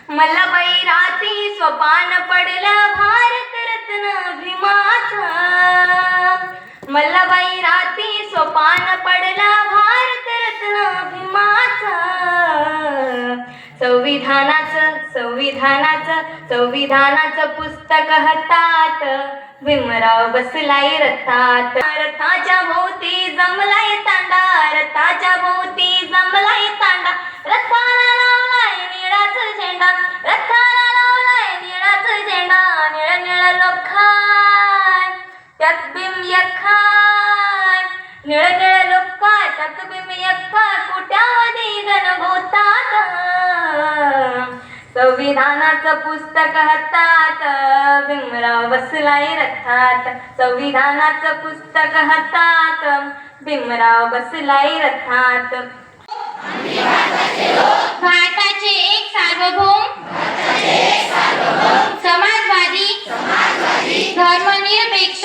मल्लबाई राती स्वपान पडला भारतरत्न भीमाचा. मल्लबाई राती स्वपान पडला भारतरत्न भीमाचा. संविधानाचं पुस्तक हातात भीमराव बसलाय रथात. रथाच्या भोवती जमलाय तांडा, रथाच्या भोवती जमलाय तांडा. रथाला लावलाय निळाचा झेंडा, रथाला लावलाय निळाचा झेंडा. निळ निळ लोखाय त्यात भीम यखाय, निळ निळ लोखाय त्यात भीम यखाय. कोट्यावधी गणगोतात संविधानाचं पुस्तक हातात भीमराव बसलाय रथात. संविधानाचं पुस्तक हातात भीमराव बसलाय रथात. भारताचे एक सार्वभौम समाजवादी धर्मनिरपेक्ष